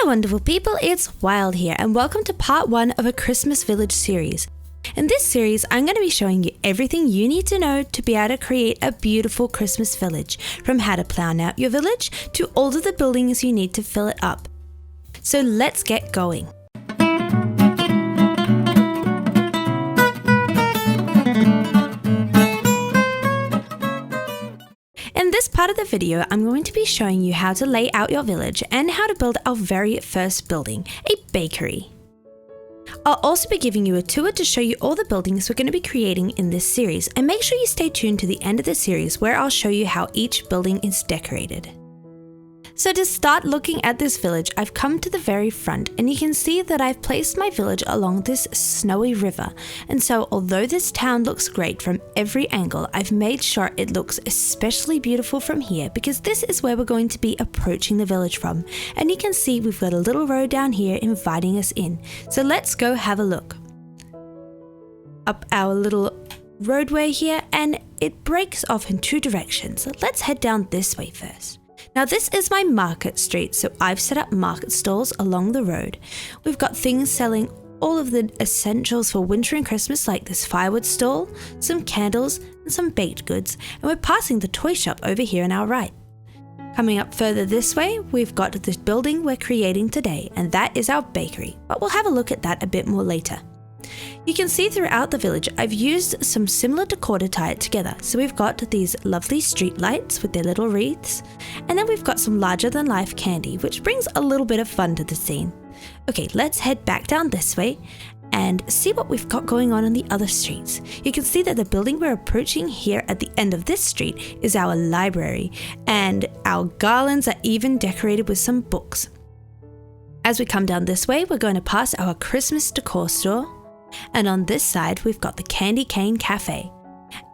Hello wonderful people, it's Wild here and welcome to part 1 of a Christmas village series. In this series, I'm going to be showing you everything you need to know to be able to create a beautiful Christmas village, from how to plan out your village to all of the buildings you need to fill it up. So let's get going. In this part of the video, I'm going to be showing you how to lay out your village and how to build our very first building, a bakery. I'll also be giving you a tour to show you all the buildings we're going to be creating in this series, and make sure you stay tuned to the end of the series where I'll show you how each building is decorated. So to start looking at this village, I've come to the very front and you can see that I've placed my village along this snowy river. And so although this town looks great from every angle, I've made sure it looks especially beautiful from here because this is where we're going to be approaching the village from. And you can see we've got a little road down here inviting us in. So let's go have a look. Up our little roadway here, and it breaks off in two directions. So let's head down this way first. Now this is my market street, so I've set up market stalls along the road. We've got things selling all of the essentials for winter and Christmas, like this firewood stall, some candles and some baked goods, and we're passing the Toyshop over here on our right. Coming up further this way, we've got this building we're creating today, and that is our bakery, but we'll have a look at that a bit more later. You can see throughout the village I've used some similar decor to tie it together. So we've got these lovely street lights with their little wreaths, and then we've got some larger than life candy, which brings a little bit of fun to the scene. Okay, let's head back down this way and see what we've got going on the other streets. You can see that the building we're approaching here at the end of this street is our library, and our garlands are even decorated with some books. As we come down this way, we're going to pass our Christmas decor store. And on this side, we've got the Candy Cane Cafe.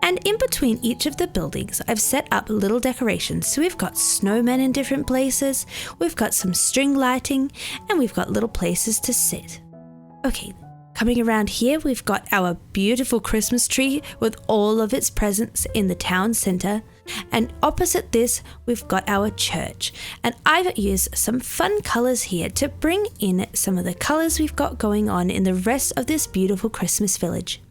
And in between each of the buildings, I've set up little decorations. So we've got snowmen in different places, we've got some string lighting, and we've got little places to sit. Okay, coming around here, we've got our beautiful Christmas tree with all of its presents in the town centre. And opposite this, we've got our church. And I've used some fun colours here to bring in some of the colours we've got going on in the rest of this beautiful Christmas village.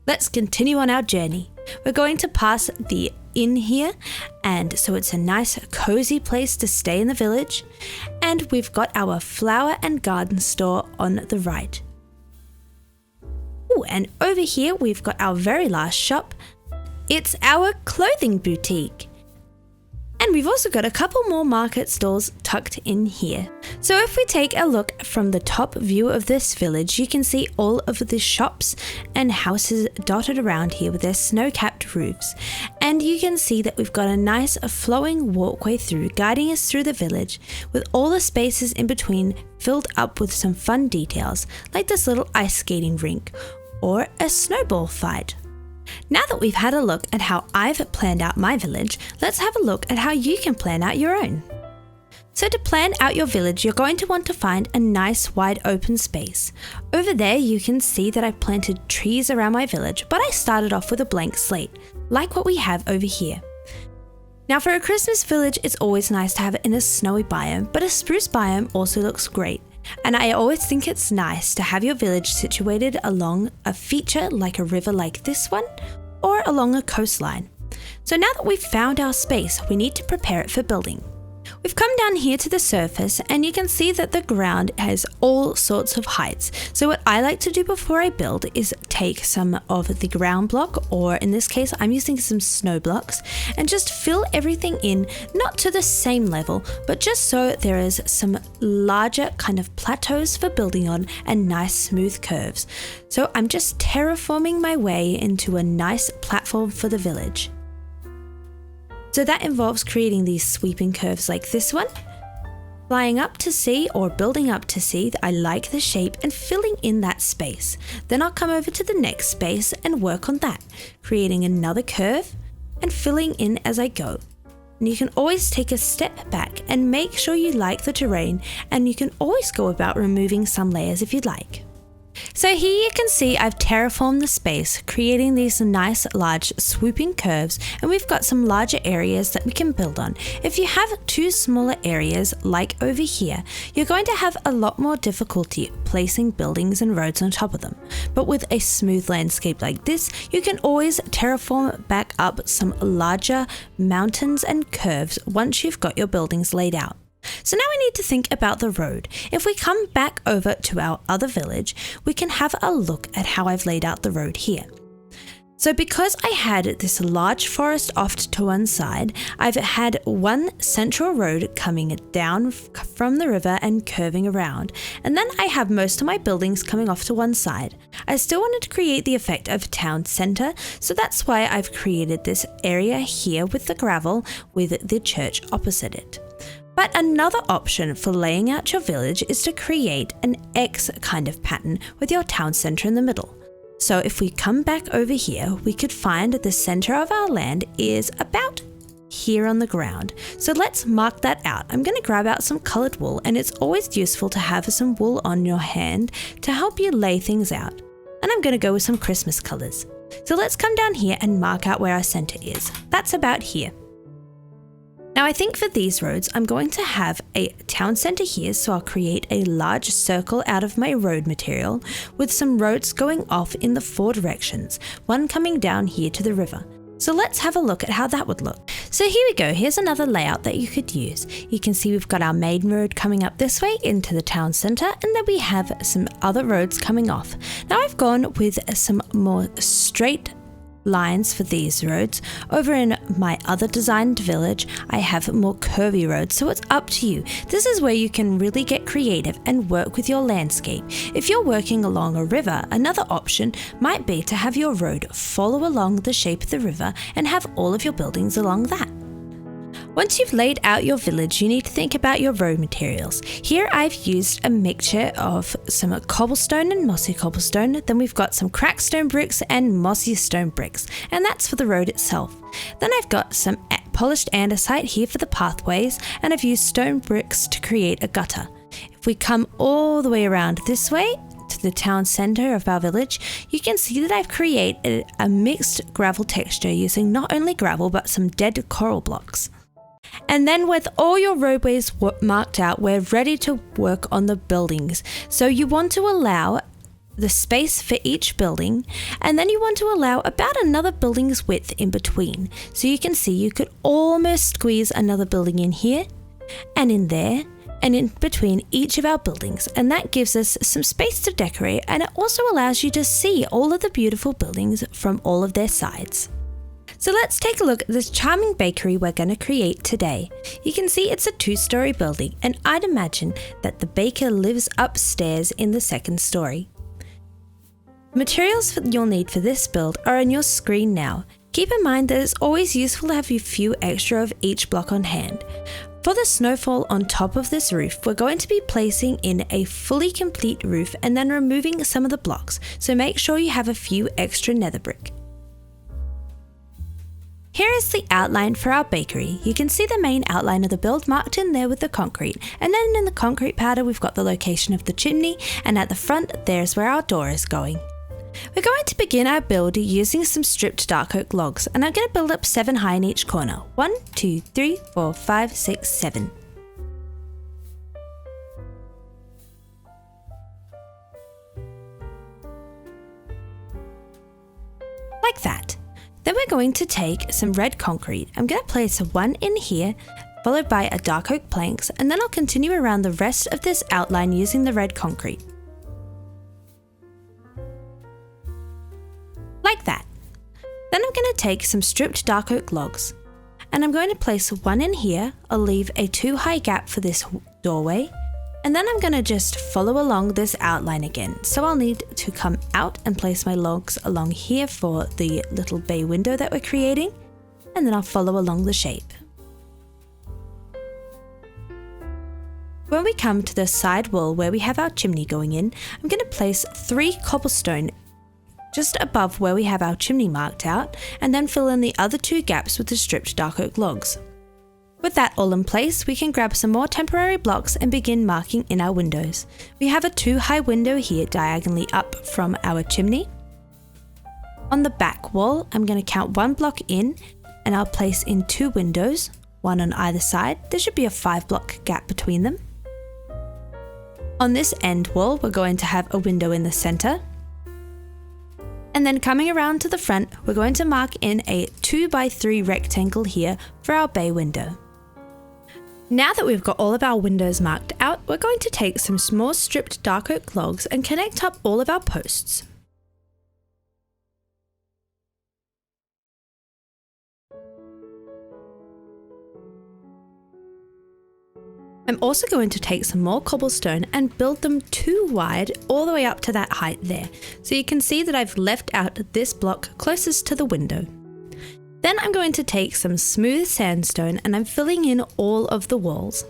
Let's continue on our journey. We're going to pass the inn here, and so it's a nice cozy place to stay in the village. And we've got our flower and garden store on the right. Ooh, and over here we've got our very last shop. It's our clothing boutique. And we've also got a couple more market stalls tucked in here. So if we take a look from the top view of this village, you can see all of the shops and houses dotted around here with their snow-capped roofs. And you can see that we've got a nice flowing walkway through, guiding us through the village, with all the spaces in between filled up with some fun details, like this little ice skating rink or a snowball fight. Now that we've had a look at how I've planned out my village, let's have a look at how you can plan out your own. So to plan out your village, you're going to want to find a nice wide open space. Over there you can see that I've planted trees around my village, but I started off with a blank slate, like what we have over here. Now for a Christmas village, it's always nice to have it in a snowy biome, but a spruce biome also looks great. And I always think it's nice to have your village situated along a feature like a river like this one, or along a coastline. So now that we've found our space, we need to prepare it for building. We've come down here to the surface and you can see that the ground has all sorts of heights. So what I like to do before I build is take some of the ground block, or in this case I'm using some snow blocks, and just fill everything in, not to the same level, but just so there is some larger kind of plateaus for building on and nice smooth curves. So I'm just terraforming my way into a nice platform for the village. So that involves creating these sweeping curves like this one, flying up to see or building up to see that I like the shape, and filling in that space. Then I'll come over to the next space and work on that, creating another curve and filling in as I go. And you can always take a step back and make sure you like the terrain, and you can always go about removing some layers if you'd like. So here you can see I've terraformed the space, creating these nice large swooping curves, and we've got some larger areas that we can build on. If you have two smaller areas like over here, you're going to have a lot more difficulty placing buildings and roads on top of them. But with a smooth landscape like this, you can always terraform back up some larger mountains and curves once you've got your buildings laid out. So now we need to think about the road. If we come back over to our other village, we can have a look at how I've laid out the road here. So because I had this large forest off to one side, I've had one central road coming down from the river and curving around. And then I have most of my buildings coming off to one side. I still wanted to create the effect of town center, so that's why I've created this area here with the gravel with the church opposite it. But another option for laying out your village is to create an X kind of pattern with your town center in the middle. So if we come back over here, we could find the center of our land is about here on the ground. So let's mark that out. I'm going to grab out some colored wool, and it's always useful to have some wool on your hand to help you lay things out. And I'm going to go with some Christmas colors. So let's come down here and mark out where our center is. That's about here. Now I think for these roads, I'm going to have a town center here, so I'll create a large circle out of my road material with some roads going off in the 4 directions, one coming down here to the river. So let's have a look at how that would look. So here we go, here's another layout that you could use. You can see we've got our main road coming up this way into the town center, and then we have some other roads coming off. Now I've gone with some more straight lines for these roads. Over in my other designed village, I have more curvy roads, so it's up to you. This is where you can really get creative and work with your landscape. If you're working along a river, another option might be to have your road follow along the shape of the river and have all of your buildings along that. Once you've laid out your village, you need to think about your road materials. Here I've used a mixture of some cobblestone and mossy cobblestone, then we've got some cracked stone bricks and mossy stone bricks, and that's for the road itself. Then I've got some polished andesite here for the pathways, and I've used stone bricks to create a gutter. If we come all the way around this way, to the town center of our village, you can see that I've created a mixed gravel texture using not only gravel but some dead coral blocks. And then with all your roadways marked out, we're ready to work on the buildings. So you want to allow the space for each building, and then you want to allow about another building's width in between. So you can see you could almost squeeze another building in here and in there and in between each of our buildings, and that gives us some space to decorate, and it also allows you to see all of the beautiful buildings from all of their sides. So let's take a look at this charming bakery we're going to create today. You can see it's a 2-story building, and I'd imagine that the baker lives upstairs in the 2nd story. Materials you'll need for this build are on your screen now. Keep in mind that it's always useful to have a few extra of each block on hand. For the snowfall on top of this roof, we're going to be placing in a fully complete roof and then removing some of the blocks, so make sure you have a few extra nether brick. Here is the outline for our bakery. You can see the main outline of the build marked in there with the concrete, and then in the concrete powder we've got the location of the chimney, and at the front there's where our door is going. We're going to begin our build using some stripped dark oak logs, and I'm going to build up 7 high in each corner. 1, 2, 3, 4, 5, 6, 7. Like that. Then we're going to take some red concrete. I'm going to place 1 in here, followed by a dark oak planks, and then I'll continue around the rest of this outline using the red concrete. Like that. Then I'm going to take some stripped dark oak logs, and I'm going to place 1 in here. I'll leave a 2 high gap for this doorway, and then I'm going to just follow along this outline again. So I'll need to come out and place my logs along here for the little bay window that we're creating, and then I'll follow along the shape. When we come to the side wall where we have our chimney going in, I'm going to place 3 cobblestone just above where we have our chimney marked out, and then fill in the other 2 gaps with the stripped dark oak logs. With that all in place, we can grab some more temporary blocks and begin marking in our windows. We have a 2-high window here diagonally up from our chimney. On the back wall, I'm going to count 1 block in and I'll place in 2 windows, 1 on either side. There should be a 5-block gap between them. On this end wall, we're going to have a window in the center. And then coming around to the front, we're going to mark in a 2x3 rectangle here for our bay window. Now that we've got all of our windows marked out, we're going to take some small stripped dark oak logs and connect up all of our posts. I'm also going to take some more cobblestone and build them 2 wide all the way up to that height there. So you can see that I've left out this block closest to the window. Then I'm going to take some smooth sandstone and I'm filling in all of the walls.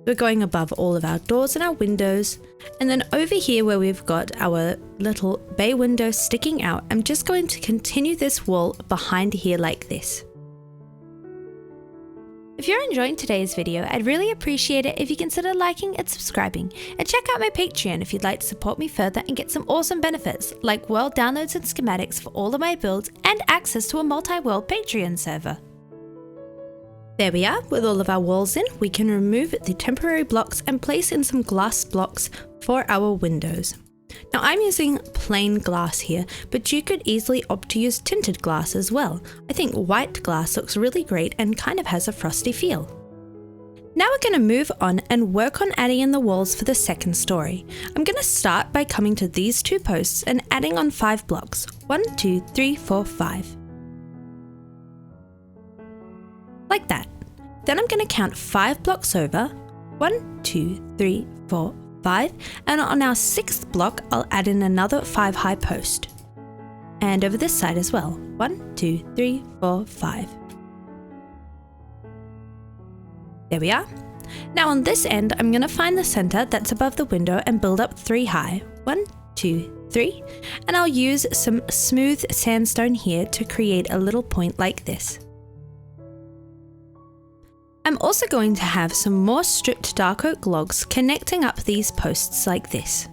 We're going above all of our doors and our windows, and then over here where we've got our little bay window sticking out, I'm just going to continue this wall behind here like this. If you're enjoying today's video, I'd really appreciate it if you consider liking and subscribing, and check out my Patreon if you'd like to support me further and get some awesome benefits like world downloads and schematics for all of my builds and access to a multi-world Patreon server. There we are. With all of our walls in, we can remove the temporary blocks and place in some glass blocks for our windows. Now I'm using plain glass here, but you could easily opt to use tinted glass as well. I think white glass looks really great and kind of has a frosty feel. Now we're going to move on and work on adding in the walls for the second story. I'm going to start by coming to these 2 posts and adding on 5 blocks. 1, 2, 3, 4, 5. Like that. Then I'm going to count 5 blocks over. 1, 2, 3, 4, 5, and on our 6th block I'll add in another 5-high post, and over this side as well. 1, 2, 3, 4, 5. There we are. Now on this end I'm going to find the center that's above the window and build up 3 high. 1, 2, 3, and I'll use some smooth sandstone here to create a little point like this. I'm also going to have some more stripped dark oak logs connecting up these posts like this.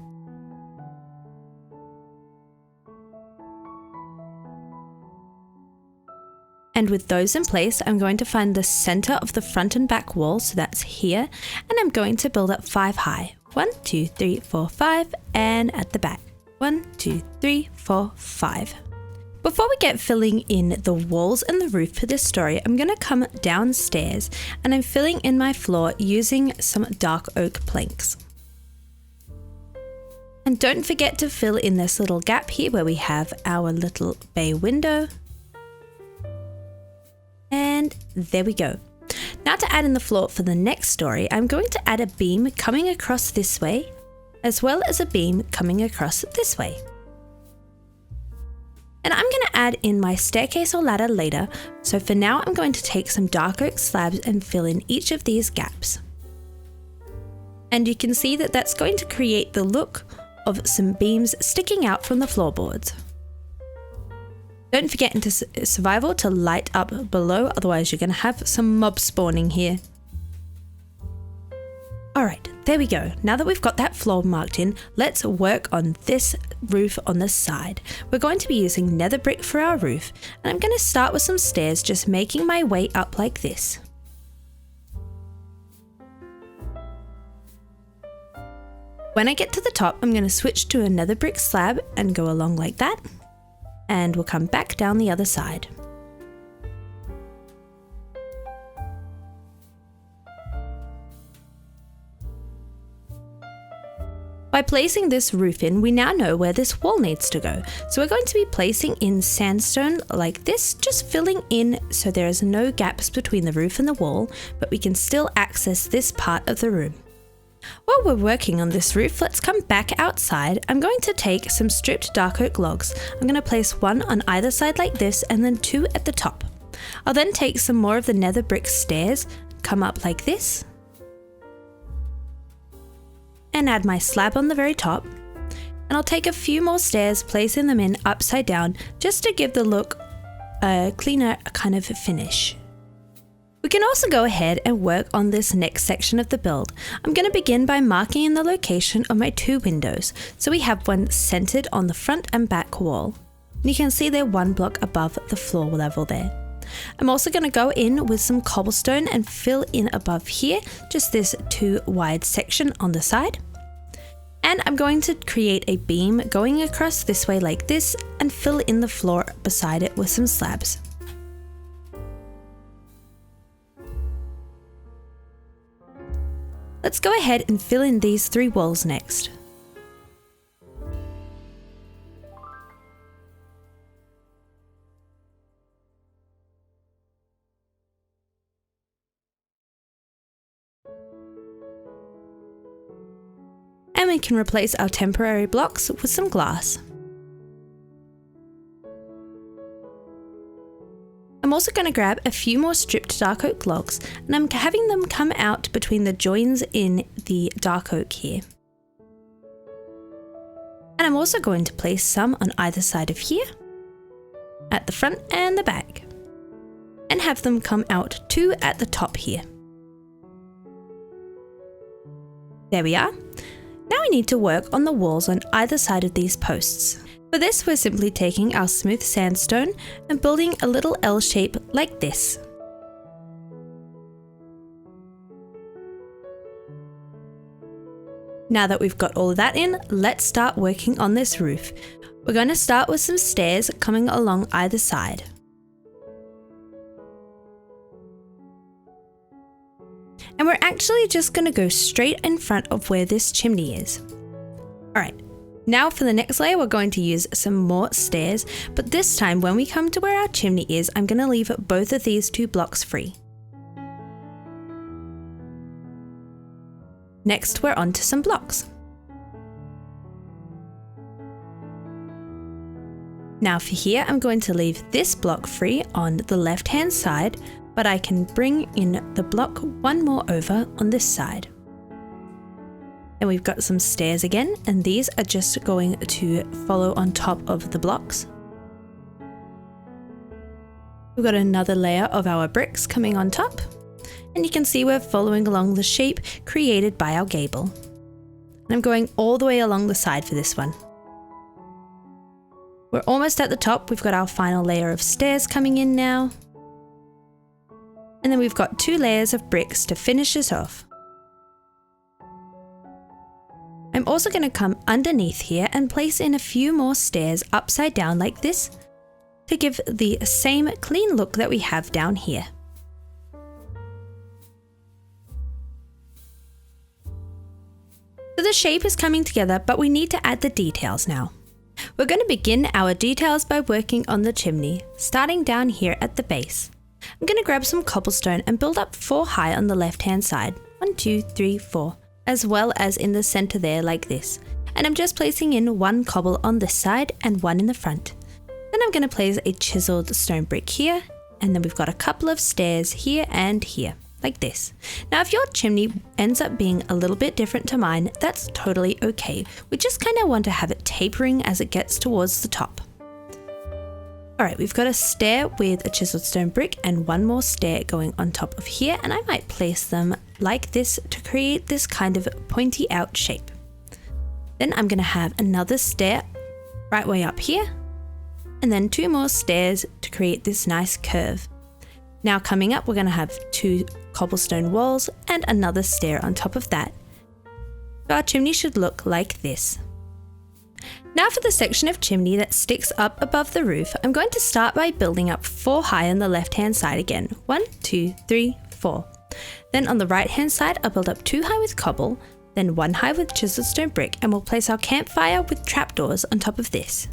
And with those in place, I'm going to find the center of the front and back wall, so that's here, and I'm going to build up 5 high. 1, 2, 3, 4, 5, and at the back. 1, 2, 3, 4, 5. Before we get filling in the walls and the roof for this story, I'm going to come downstairs and I'm filling in my floor using some dark oak planks. And don't forget to fill in this little gap here where we have our little bay window. And there we go. Now to add in the floor for the next story, I'm going to add a beam coming across this way, as well as a beam coming across this way. And I'm going to add in my staircase or ladder later, so for now I'm going to take some dark oak slabs and fill in each of these gaps. And you can see that that's going to create the look of some beams sticking out from the floorboards. Don't forget into survival to light up below, otherwise you're going to have some mobs spawning here. Alright, there we go. Now that we've got that floor marked in, let's work on this roof on the side. We're going to be using nether brick for our roof, and I'm going to start with some stairs, just making my way up like this. When I get to the top, I'm going to switch to a nether brick slab and go along like that, and we'll come back down the other side. By placing this roof in, we now know where this wall needs to go. So we're going to be placing in sandstone like this, just filling in so there is no gaps between the roof and the wall, but we can still access this part of the room. While we're working on this roof, let's come back outside. I'm going to take some stripped dark oak logs. I'm going to place 1 on either side like this and then 2 at the top. I'll then take some more of the nether brick stairs, come up like this, and add my slab on the very top, and I'll take a few more stairs, placing them in upside down just to give the look a cleaner kind of finish. We can also go ahead and work on this next section of the build. I'm going to begin by marking in the location of my 2 windows, so we have one centered on the front and back wall. And you can see they're 1 block above the floor level there. I'm also going to go in with some cobblestone and fill in above here, just this 2 wide section on the side. And I'm going to create a beam going across this way like this and fill in the floor beside it with some slabs. Let's go ahead and fill in these 3 walls next. And we can replace our temporary blocks with some glass. I'm also going to grab a few more stripped dark oak logs, and I'm having them come out between the joins in the dark oak here. And I'm also going to place some on either side of here, at the front and the back, and have them come out 2 at the top here. There we are. Now we need to work on the walls on either side of these posts. For this, we're simply taking our smooth sandstone and building a little L shape like this. Now that we've got all of that in, let's start working on this roof. We're going to start with some stairs coming along either side. And we're actually just going to go straight in front of where this chimney is. Alright. Now for the next layer, we're going to use some more stairs, but this time when we come to where our chimney is, I'm going to leave both of these 2 blocks free. Next, we're on to some blocks. Now for here, I'm going to leave this block free on the left-hand side, but I can bring in the block 1 more over on this side. And we've got some stairs again, and these are just going to follow on top of the blocks. We've got another layer of our bricks coming on top, and you can see we're following along the shape created by our gable. And I'm going all the way along the side for this one. We're almost at the top. We've got our final layer of stairs coming in now. And then we've got 2 layers of bricks to finish this off. I'm also going to come underneath here and place in a few more stairs upside down like this to give the same clean look that we have down here. So the shape is coming together, but we need to add the details now. We're going to begin our details by working on the chimney, starting down here at the base. I'm going to grab some cobblestone and build up 4 high on the left hand side. 1, 2, 3, 4. As well as in the center there like this. And I'm just placing in 1 cobble on this side and 1 in the front. Then I'm going to place a chiseled stone brick here, and then we've got a couple of stairs here and here, like this. Now if your chimney ends up being a little bit different to mine, that's totally okay. We just kind of want to have it tapering as it gets towards the top. Alright, we've got a stair with a chiseled stone brick and 1 more stair going on top of here, and I might place them like this to create this kind of pointy out shape. Then I'm going to have another stair right way up here, and then 2 more stairs to create this nice curve. Now coming up, we're going to have 2 cobblestone walls and another stair on top of that. So our chimney should look like this. Now for the section of chimney that sticks up above the roof, I'm going to start by building up 4 high on the left hand side again. 1, 2, 3, 4. Then on the right hand side, I'll build up 2 high with cobble, then 1 high with chiseled stone brick, and we'll place our campfire with trapdoors on top of this.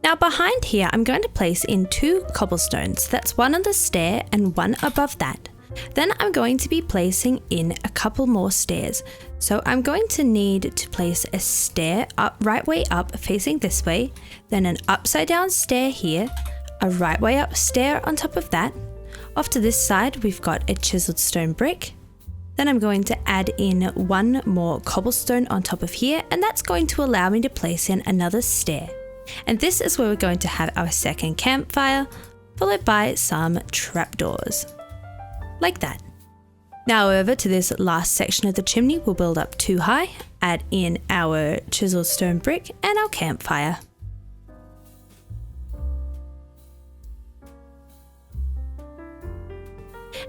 Now behind here, I'm going to place in 2 cobblestones. That's 1 on the stair and 1 above that. Then I'm going to be placing in a couple more stairs. So I'm going to need to place a stair up, right way up facing this way, then an upside down stair here, a right way up stair on top of that. Off to this side, we've got a chiseled stone brick. Then I'm going to add in 1 more cobblestone on top of here, and that's going to allow me to place in another stair. And this is where we're going to have our second campfire, followed by some trapdoors, like that. Now over to this last section of the chimney, we'll build up 2 high, add in our chiseled stone brick and our campfire.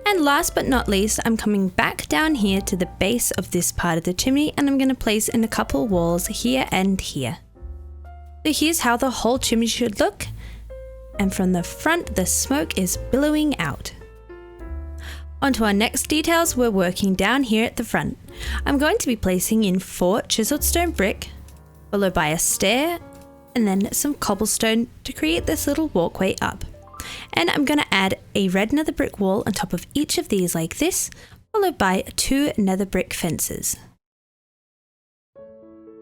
And last but not least, I'm coming back down here to the base of this part of the chimney, and I'm going to place in a couple walls here and here. So here's how the whole chimney should look, and from the front the smoke is billowing out. Onto our next details, we're working down here at the front. I'm going to be placing in 4 chiseled stone brick, followed by a stair, and then some cobblestone to create this little walkway up. And I'm going to add a red nether brick wall on top of each of these like this, followed by 2 nether brick fences.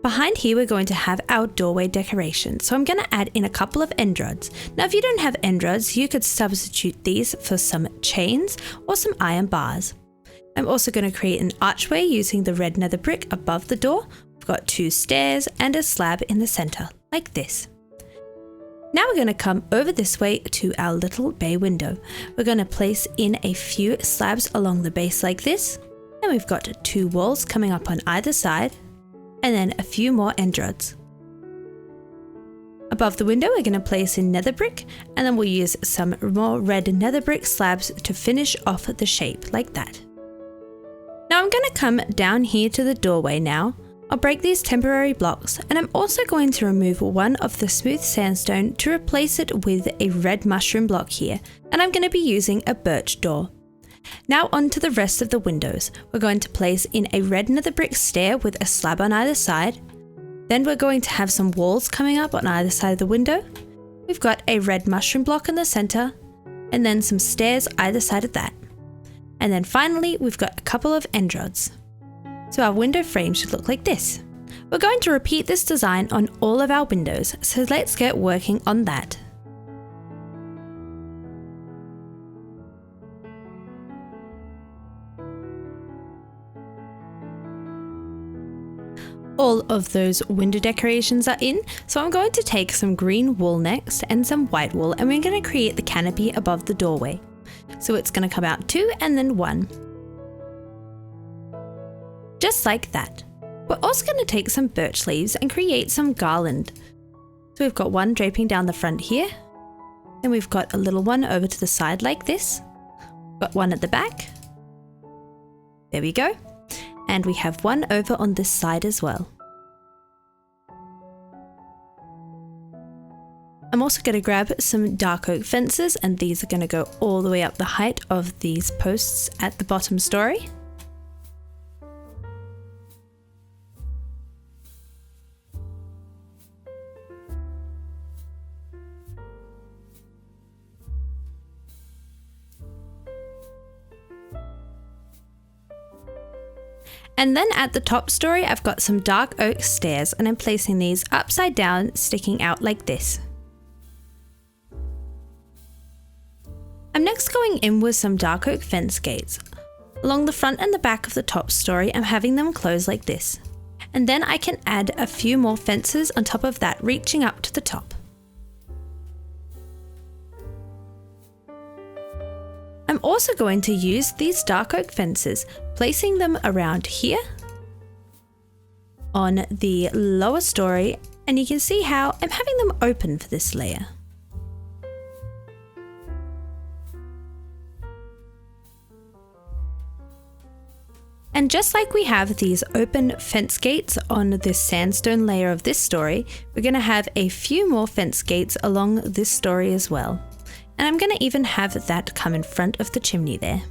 Behind here we're going to have our doorway decoration, so I'm going to add in a couple of end rods. Now if you don't have end rods, you could substitute these for some chains or some iron bars. I'm also going to create an archway using the red nether brick above the door. We've got 2 stairs and a slab in the center, like this. Now we're going to come over this way to our little bay window. We're going to place in a few slabs along the base like this, and we've got 2 walls coming up on either side, and then a few more end rods. Above the window we're going to place in nether brick, and then we'll use some more red nether brick slabs to finish off the shape like that. Now I'm going to come down here to the doorway now. I'll break these temporary blocks, and I'm also going to remove one of the smooth sandstone to replace it with a red mushroom block here, and I'm going to be using a birch door. Now on to the rest of the windows. We're going to place in a red nether brick stair with a slab on either side. Then we're going to have some walls coming up on either side of the window. We've got a red mushroom block in the center, and then some stairs either side of that. And then finally we've got a couple of end rods. So our window frame should look like this. We're going to repeat this design on all of our windows, so let's get working on that. All of those window decorations are in, so I'm going to take some green wool next and some white wool, and we're going to create the canopy above the doorway. So it's going to come out 2 and then 1. Just like that. We're also going to take some birch leaves and create some garland. So we've got one draping down the front here, then we've got a little one over to the side like this, got one at the back, there we go, and we have one over on this side as well. I'm also going to grab some dark oak fences, and these are going to go all the way up the height of these posts at the bottom story. And then at the top story, I've got some dark oak stairs, and I'm placing these upside down, sticking out like this. I'm next going in with some dark oak fence gates. Along the front and the back of the top story, I'm having them close like this. And then I can add a few more fences on top of that, reaching up to the top. I'm also going to use these dark oak fences, placing them around here on the lower story, and you can see how I'm having them open for this layer. And just like we have these open fence gates on this sandstone layer of this story, we're going to have a few more fence gates along this story as well. And I'm going to even have that come in front of the chimney there.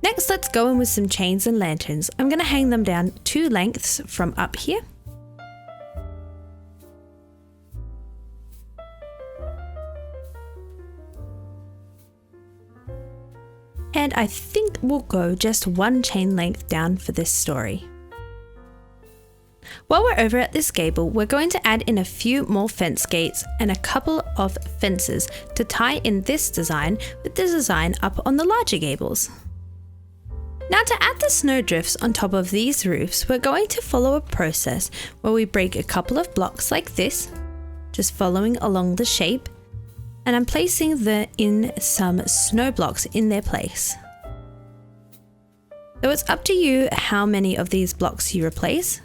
Next, let's go in with some chains and lanterns. I'm going to hang them down 2 lengths from up here. And I think we'll go just 1 chain length down for this story. While we're over at this gable, we're going to add in a few more fence gates and a couple of fences to tie in this design with the design up on the larger gables. Now to add the snowdrifts on top of these roofs, we're going to follow a process where we break a couple of blocks like this, just following along the shape, and I'm placing in some snow blocks in their place. So it's up to you how many of these blocks you replace,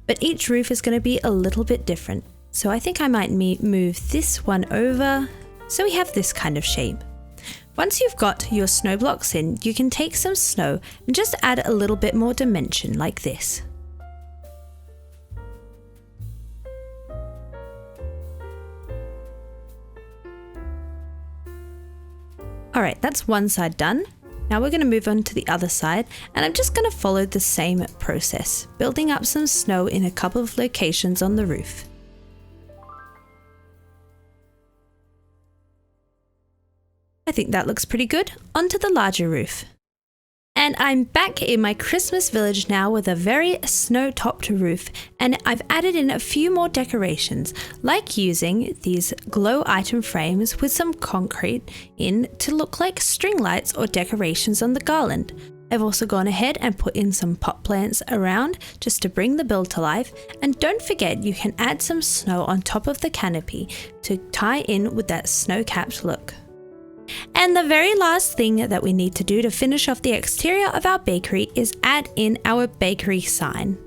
but each roof is going to be a little bit different. So I think I might move this one over so we have this kind of shape. Once you've got your snow blocks in, you can take some snow and just add a little bit more dimension like this. Alright, that's one side done. Now we're going to move on to the other side, and I'm just going to follow the same process, building up some snow in a couple of locations on the roof. I think that looks pretty good. Onto the larger roof. And I'm back in my Christmas village now with a very snow-topped roof, and I've added in a few more decorations, like using these glow item frames with some concrete in to look like string lights or decorations on the garland. I've also gone ahead and put in some pot plants around just to bring the build to life, and don't forget you can add some snow on top of the canopy to tie in with that snow-capped look. And the very last thing that we need to do to finish off the exterior of our bakery is add in our bakery sign.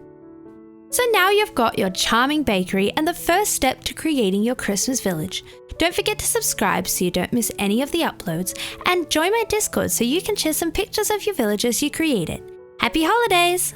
So now you've got your charming bakery and the first step to creating your Christmas village. Don't forget to subscribe so you don't miss any of the uploads, and join my Discord so you can share some pictures of your villages you created. Happy holidays!